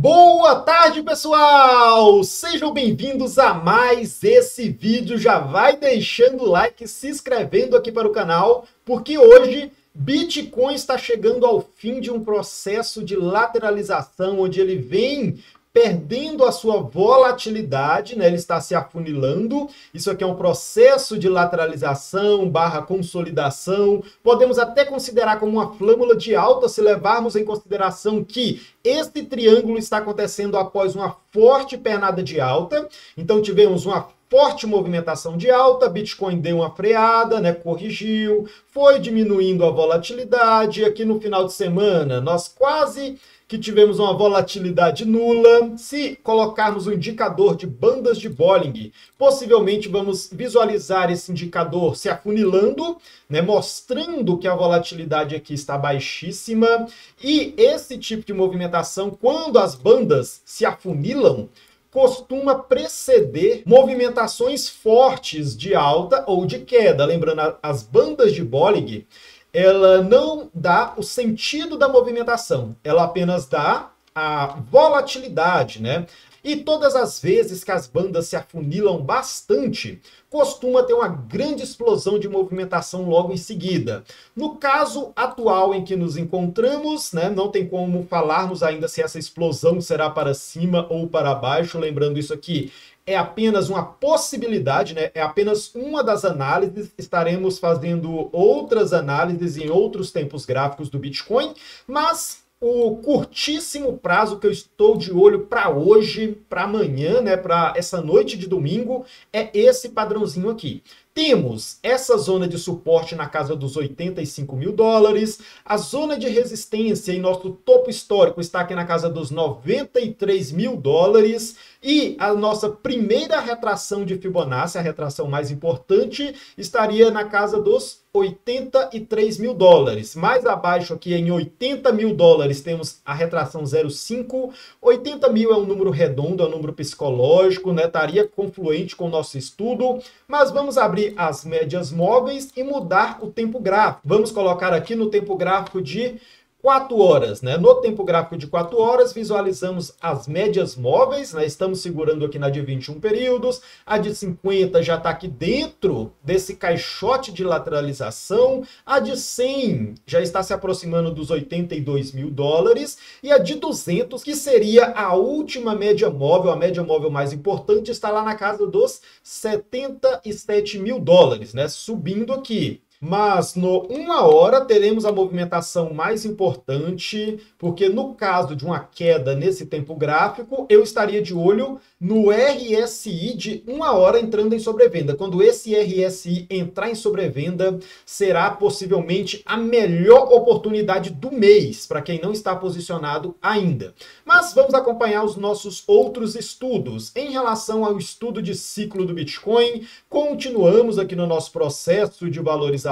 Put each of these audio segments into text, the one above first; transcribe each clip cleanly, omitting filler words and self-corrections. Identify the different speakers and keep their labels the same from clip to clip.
Speaker 1: Boa tarde, pessoal! Sejam bem-vindos a mais esse vídeo. Já vai deixando o like, se inscrevendo aqui para o canal, porque hoje Bitcoin está chegando ao fim de um processo de lateralização, onde ele vem perdendo a sua volatilidade, né? Ele está se afunilando. Isso aqui é um processo de lateralização barra consolidação. Podemos até considerar como uma flâmula de alta se levarmos em consideração que este triângulo está acontecendo após uma forte pernada de alta. Então tivemos uma forte movimentação de alta, Bitcoin deu uma freada, né, corrigiu, foi diminuindo a volatilidade. Aqui no final de semana, nós quase que tivemos uma volatilidade nula. Se colocarmos o indicador de bandas de Bollinger, possivelmente vamos visualizar esse indicador se afunilando, né, mostrando que a volatilidade aqui está baixíssima. E esse tipo de movimentação, quando as bandas se afunilam, costuma preceder movimentações fortes de alta ou de queda. Lembrando, as bandas de Bollinger, ela não dá o sentido da movimentação, ela apenas dá a volatilidade, né? E todas as vezes que as bandas se afunilam bastante, costuma ter uma grande explosão de movimentação logo em seguida. No caso atual em que nos encontramos, né, não tem como falarmos ainda se essa explosão será para cima ou para baixo. Lembrando, isso aqui é apenas uma possibilidade, né? É apenas uma das análises. Estaremos fazendo outras análises em outros tempos gráficos do Bitcoin, mas o curtíssimo prazo que eu estou de olho para hoje, para amanhã, né, para essa noite de domingo, é esse padrãozinho aqui. Temos essa zona de suporte na casa dos 85 mil dólares, a zona de resistência em nosso topo histórico está aqui na casa dos 93 mil dólares, e a nossa primeira retração de Fibonacci, a retração mais importante, estaria na casa dos 83 mil dólares. Mais abaixo aqui, em 80 mil dólares, temos a retração 0,5. 80 mil é um número redondo, é um número psicológico, né? Estaria confluente com o nosso estudo, mas vamos abrir as médias móveis e mudar o tempo gráfico. Vamos colocar aqui no tempo gráfico de 4 horas, né? No tempo gráfico de 4 horas, visualizamos as médias móveis, né? Estamos segurando aqui na de 21 períodos, a de 50 já está aqui dentro desse caixote de lateralização, a de 100 já está se aproximando dos 82 mil dólares, e a de 200, que seria a última média móvel, a média móvel mais importante, está lá na casa dos 77 mil dólares, né? Subindo aqui. Mas no 1 hora teremos a movimentação mais importante, porque no caso de uma queda nesse tempo gráfico, eu estaria de olho no RSI de 1 hora entrando em sobrevenda. Quando esse RSI entrar em sobrevenda, será possivelmente a melhor oportunidade do mês, para quem não está posicionado ainda. Mas vamos acompanhar os nossos outros estudos. Em relação ao estudo de ciclo do Bitcoin, continuamos aqui no nosso processo de valorização,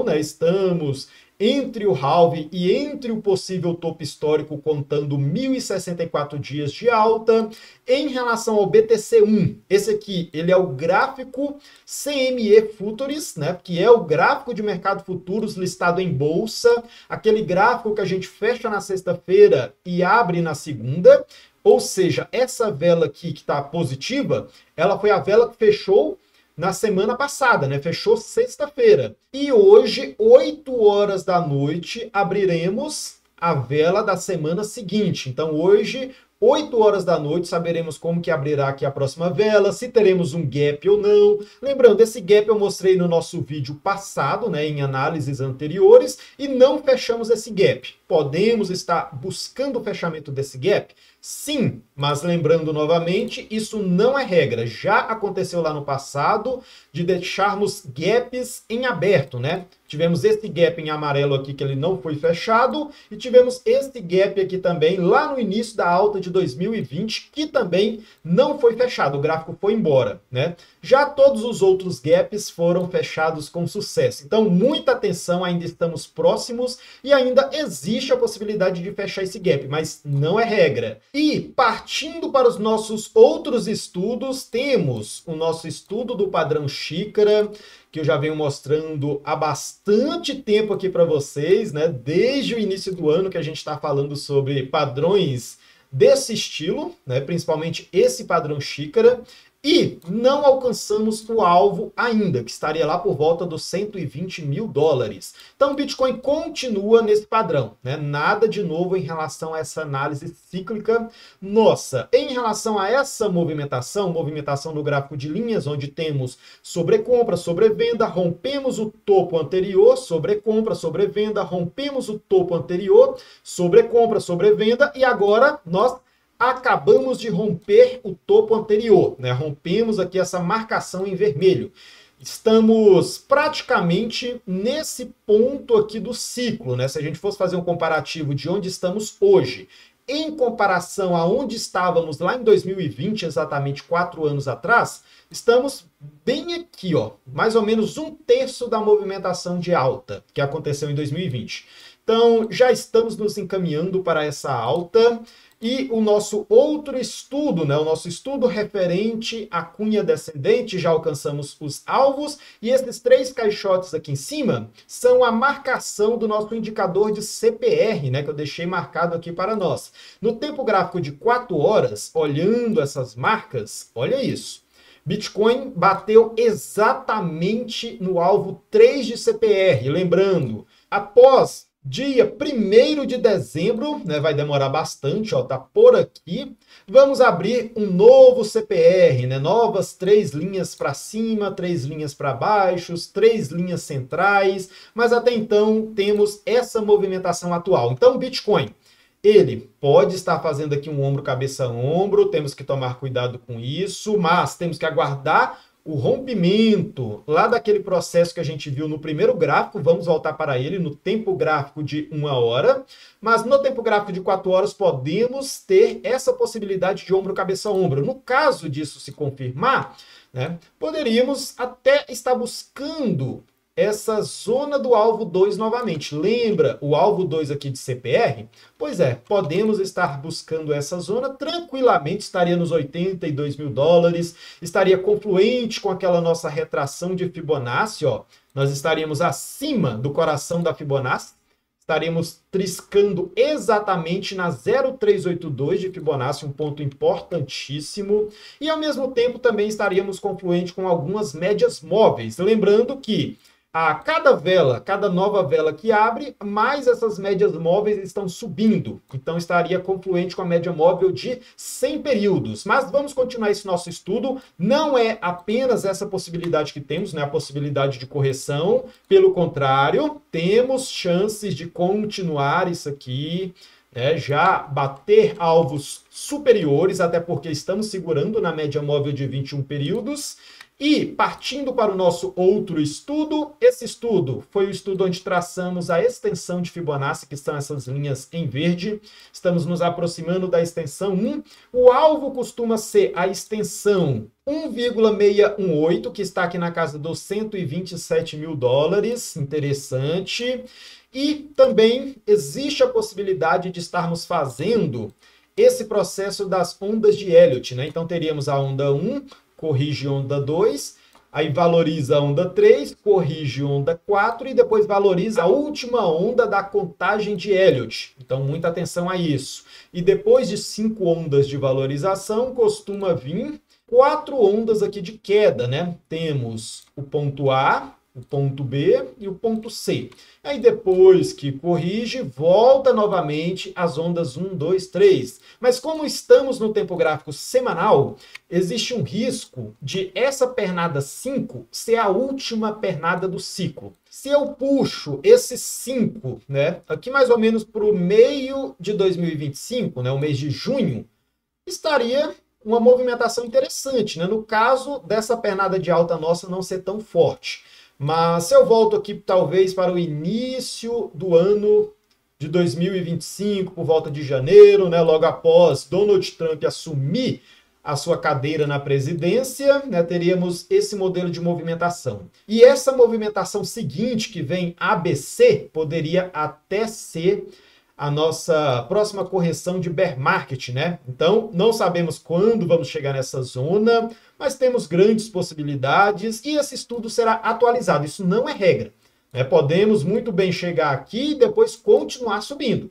Speaker 1: né? Estamos entre o halving e entre o possível topo histórico, contando 1.064 dias de alta. Em relação ao BTC1, esse aqui, ele é o gráfico CME Futures, né, que é o gráfico de mercado futuros listado em bolsa, aquele gráfico que a gente fecha na sexta-feira e abre na segunda. Ou seja, essa vela aqui que está positiva, ela foi a vela que fechou na semana passada, né? Fechou sexta-feira. E hoje, 8 horas da noite, abriremos a vela da semana seguinte. Então hoje, 8 horas da noite, saberemos como que abrirá aqui a próxima vela, se teremos um gap ou não. Lembrando, esse gap eu mostrei no nosso vídeo passado, né, em análises anteriores, e não fechamos esse gap. Podemos estar buscando o fechamento desse gap? Sim, mas lembrando novamente, isso não é regra. Já aconteceu lá no passado de deixarmos gaps em aberto, né? Tivemos esse gap em amarelo aqui que ele não foi fechado, e tivemos esse gap aqui também lá no início da alta de 2020, que também não foi fechado, o gráfico foi embora, né? Já todos os outros gaps foram fechados com sucesso. Então, muita atenção, ainda estamos próximos e ainda existe a possibilidade de fechar esse gap, mas não é regra. E partindo para os nossos outros estudos, temos o nosso estudo do padrão xícara, que eu já venho mostrando há bastante tempo aqui para vocês, né? Desde o início do ano que a gente está falando sobre padrões desse estilo, né, principalmente esse padrão xícara, e não alcançamos o alvo ainda, que estaria lá por volta dos 120 mil dólares. Então o Bitcoin continua nesse padrão, né? Nada de novo em relação a essa análise cíclica nossa. Em relação a essa movimentação no gráfico de linhas, onde temos sobrecompra, sobrevenda, rompemos o topo anterior, sobrecompra, sobrevenda, rompemos o topo anterior, sobrecompra, sobrevenda, e agora nós acabamos de romper o topo anterior, né? Rompemos aqui essa marcação em vermelho. Estamos praticamente nesse ponto aqui do ciclo, né? Se a gente fosse fazer um comparativo de onde estamos hoje, em comparação a onde estávamos lá em 2020, exatamente 4 anos atrás, estamos bem aqui, ó, mais ou menos 1/3 da movimentação de alta que aconteceu em 2020. Então, já estamos nos encaminhando para essa alta. E o nosso outro estudo, né, o nosso estudo referente à cunha descendente, já alcançamos os alvos, e esses 3 caixotes aqui em cima são a marcação do nosso indicador de CPR, né, que eu deixei marcado aqui para nós. No tempo gráfico de 4 horas, olhando essas marcas, olha isso. Bitcoin bateu exatamente no alvo 3 de CPR, lembrando, após dia 1º de dezembro, né, vai demorar bastante, ó, tá por aqui. Vamos abrir um novo CPR, né, novas 3 linhas para cima, 3 linhas para baixo, 3 linhas centrais, mas até então temos essa movimentação atual. Então, Bitcoin, ele pode estar fazendo aqui um ombro, cabeça, ombro, temos que tomar cuidado com isso, mas temos que aguardar o rompimento lá daquele processo que a gente viu no primeiro gráfico, vamos voltar para ele no tempo gráfico de 1 hora, mas no tempo gráfico de 4 horas podemos ter essa possibilidade de ombro, cabeça, ombro. No caso disso se confirmar, né, poderíamos até estar buscando essa zona do alvo 2 novamente. Lembra o alvo 2 aqui de CPR? Pois é, podemos estar buscando essa zona tranquilamente, estaria nos 82 mil dólares, estaria confluente com aquela nossa retração de Fibonacci, ó. Nós estaríamos acima do coração da Fibonacci, estaríamos triscando exatamente na 0,382 de Fibonacci, um ponto importantíssimo, e ao mesmo tempo também estaríamos confluente com algumas médias móveis. Lembrando que a cada nova vela que abre, mais essas médias móveis estão subindo. Então, estaria confluente com a média móvel de 100 períodos. Mas vamos continuar esse nosso estudo. Não é apenas essa possibilidade que temos, né? A possibilidade de correção. Pelo contrário, temos chances de continuar isso aqui, já bater alvos superiores, até porque estamos segurando na média móvel de 21 períodos. E, partindo para o nosso outro estudo, esse estudo foi o estudo onde traçamos a extensão de Fibonacci, que são essas linhas em verde. Estamos nos aproximando da extensão 1. O alvo costuma ser a extensão 1,618, que está aqui na casa dos 127 mil dólares. Interessante. E também existe a possibilidade de estarmos fazendo esse processo das ondas de Elliott, né? Então, teríamos a onda 1, corrige onda 2, aí valoriza a onda 3, corrige onda 4 e depois valoriza a última onda da contagem de Elliott. Então, muita atenção a isso. E depois de 5 ondas de valorização, costuma vir 4 ondas aqui de queda, né? Temos o ponto A, o ponto B e o ponto C. Aí depois que corrige, volta novamente as ondas 1, 2, 3. Mas como estamos no tempo gráfico semanal, existe um risco de essa pernada 5 ser a última pernada do ciclo. Se eu puxo esse 5, né, aqui mais ou menos para o meio de 2025, né, o mês de junho, estaria uma movimentação interessante, né? No caso dessa pernada de alta nossa não ser tão forte. Mas se eu volto aqui, talvez, para o início do ano de 2025, por volta de janeiro, né, logo após Donald Trump assumir a sua cadeira na presidência, né, teríamos esse modelo de movimentação. E essa movimentação seguinte, que vem ABC, poderia até ser a nossa próxima correção de bear market, né? Então, não sabemos quando vamos chegar nessa zona, mas temos grandes possibilidades e esse estudo será atualizado. Isso não é regra, né? Podemos muito bem chegar aqui e depois continuar subindo,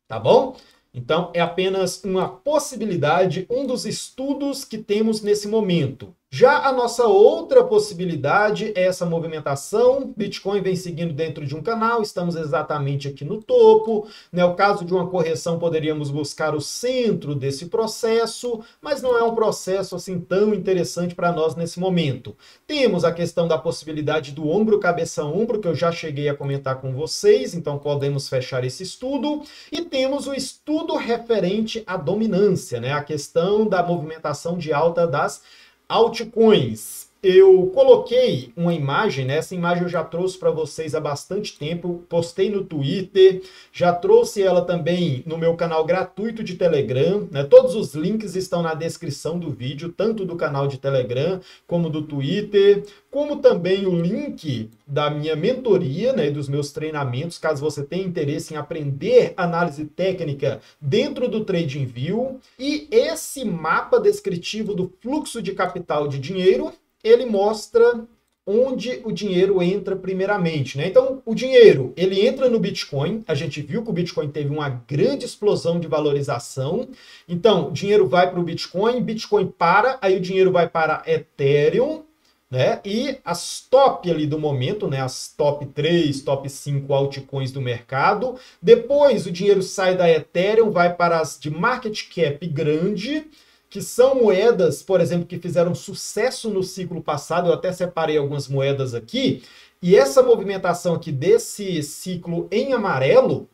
Speaker 1: tá bom? Então, é apenas uma possibilidade, um dos estudos que temos nesse momento. Já a nossa outra possibilidade é essa movimentação. Bitcoin vem seguindo dentro de um canal, estamos exatamente aqui no topo. No caso de uma correção, poderíamos buscar o centro desse processo, mas não é um processo assim tão interessante para nós nesse momento. Temos a questão da possibilidade do ombro, cabeça, ombro, que eu já cheguei a comentar com vocês, então podemos fechar esse estudo. E temos o estudo referente à dominância, né? A questão da movimentação de alta das altcoins. Eu coloquei uma imagem, né? Essa imagem eu já trouxe para vocês há bastante tempo, postei no Twitter, já trouxe ela também no meu canal gratuito de Telegram, né? Todos os links estão na descrição do vídeo, tanto do canal de Telegram como do Twitter, como também o link da minha mentoria, né, dos meus treinamentos, caso você tenha interesse em aprender análise técnica dentro do TradingView. E esse mapa descritivo do fluxo de capital de dinheiro, ele mostra onde o dinheiro entra primeiramente, né? Então, o dinheiro, ele entra no Bitcoin. A gente viu que o Bitcoin teve uma grande explosão de valorização. Então, o dinheiro vai para o Bitcoin, Bitcoin para, aí o dinheiro vai para Ethereum, né? E as top ali do momento, né? As top 3, top 5 altcoins do mercado. Depois, o dinheiro sai da Ethereum, vai para as de market cap grande, que são moedas, por exemplo, que fizeram sucesso no ciclo passado. Eu até separei algumas moedas aqui. E essa movimentação aqui desse ciclo em amarelo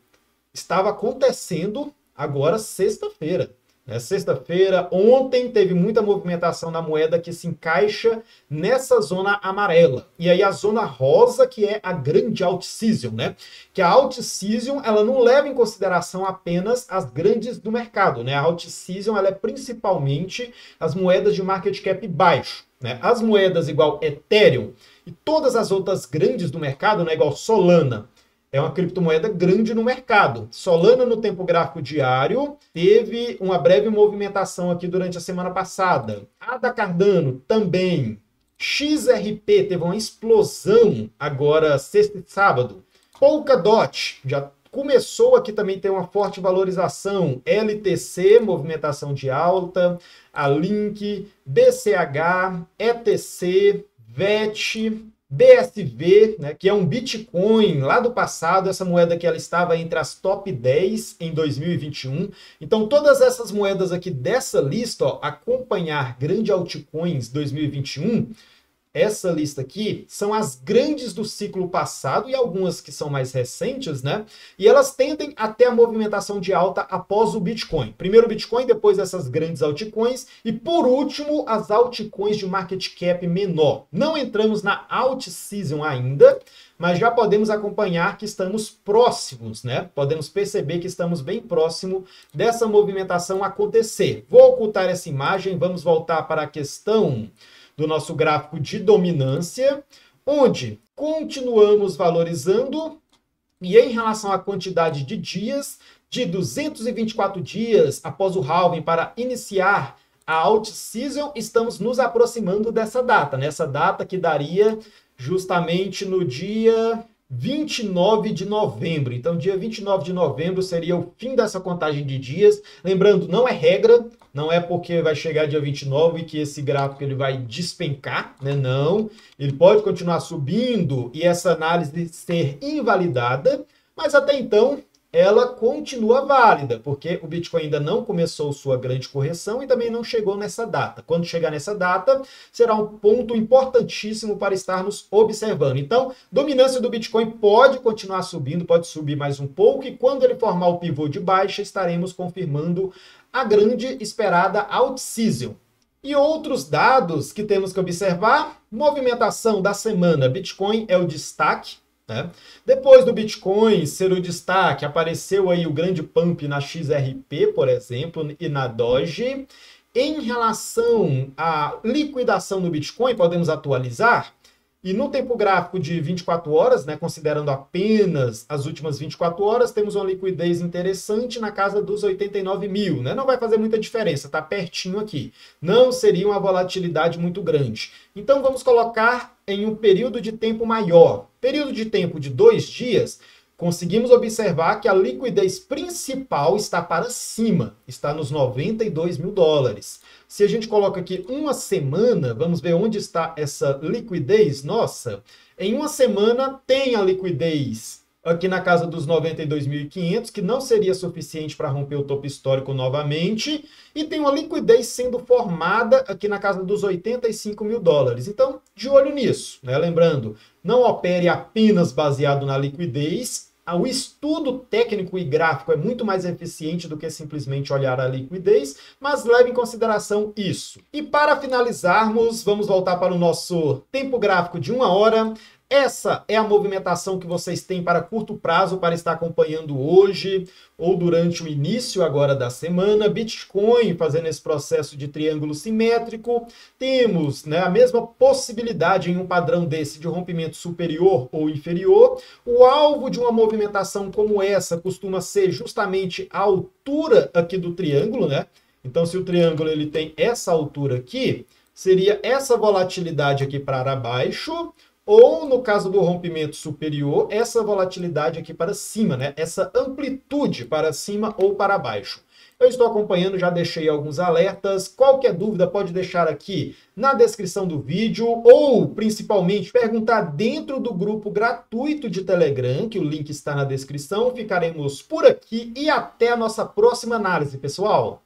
Speaker 1: estava acontecendo agora sexta-feira. Sexta-feira, ontem, teve muita movimentação na moeda que se encaixa nessa zona amarela. E aí a zona rosa, que é a grande alt-season, né? Que a alt-season, ela não leva em consideração apenas as grandes do mercado, né? A alt-season, ela é principalmente as moedas de market cap baixo, né? As moedas igual Ethereum e todas as outras grandes do mercado, né? Igual Solana, é uma criptomoeda grande no mercado. Solana, no tempo gráfico diário, teve uma breve movimentação aqui durante a semana passada. ADA Cardano também. XRP teve uma explosão agora sexta e sábado. Polkadot já começou aqui também ter uma forte valorização. LTC, movimentação de alta. A Link, BCH, ETC, VET, BSV, né, que é um Bitcoin lá do passado. Essa moeda que ela estava entre as top 10 em 2021. Então, todas essas moedas aqui dessa lista, ó, acompanhar grande altcoins 2021, essa lista aqui são as grandes do ciclo passado e algumas que são mais recentes, né? E elas tendem a ter a movimentação de alta após o Bitcoin. Primeiro o Bitcoin, depois essas grandes altcoins e, por último, as altcoins de market cap menor. Não entramos na alt-season ainda, mas já podemos acompanhar que estamos próximos, né? Podemos perceber que estamos bem próximo dessa movimentação acontecer. Vou ocultar essa imagem, vamos voltar para a questão do nosso gráfico de dominância, onde continuamos valorizando e em relação à quantidade de dias, de 224 dias após o halving para iniciar a alt-season, estamos nos aproximando dessa data, né? Essa data que daria justamente no dia 29 de novembro. Então, dia 29 de novembro seria o fim dessa contagem de dias. Lembrando, não é regra, não é porque vai chegar dia 29 que esse gráfico ele vai despencar, né? Não, ele pode continuar subindo e essa análise ser invalidada, mas até então ela continua válida, porque o Bitcoin ainda não começou sua grande correção e também não chegou nessa data. Quando chegar nessa data, será um ponto importantíssimo para estarmos observando. Então, dominância do Bitcoin pode continuar subindo, pode subir mais um pouco, e quando ele formar o pivô de baixa, estaremos confirmando a grande esperada alt-season. E outros dados que temos que observar: movimentação da semana, Bitcoin é o destaque, né? Depois do Bitcoin ser o destaque, apareceu aí o grande pump na XRP, por exemplo, e na Doge. Em relação à liquidação do Bitcoin, podemos atualizar. E no tempo gráfico de 24 horas, né, considerando apenas as últimas 24 horas, temos uma liquidez interessante na casa dos 89 mil. Né? Não vai fazer muita diferença, está pertinho aqui. Não seria uma volatilidade muito grande. Então vamos colocar em um período de tempo maior. Período de tempo de 2 dias, conseguimos observar que a liquidez principal está para cima, está nos 92 mil dólares. Se a gente coloca aqui uma semana, vamos ver onde está essa liquidez. Nossa, em uma semana tem a liquidez aqui na casa dos 92.500, que não seria suficiente para romper o topo histórico novamente, e tem uma liquidez sendo formada aqui na casa dos 85 mil dólares. Então, de olho nisso, né? Lembrando, não opere apenas baseado na liquidez. O estudo técnico e gráfico é muito mais eficiente do que simplesmente olhar a liquidez, mas leve em consideração isso. E para finalizarmos, vamos voltar para o nosso tempo gráfico de 1 hora. Essa é a movimentação que vocês têm para curto prazo para estar acompanhando hoje ou durante o início agora da semana. Bitcoin fazendo esse processo de triângulo simétrico. Temos, né, a mesma possibilidade em um padrão desse de rompimento superior ou inferior. O alvo de uma movimentação como essa costuma ser justamente a altura aqui do triângulo, né? Então, se o triângulo ele tem essa altura aqui, seria essa volatilidade aqui para baixo, ou, no caso do rompimento superior, essa volatilidade aqui para cima, né? Essa amplitude para cima ou para baixo. Eu estou acompanhando, já deixei alguns alertas. Qualquer dúvida pode deixar aqui na descrição do vídeo ou, principalmente, perguntar dentro do grupo gratuito de Telegram, que o link está na descrição. Ficaremos por aqui e até a nossa próxima análise, pessoal!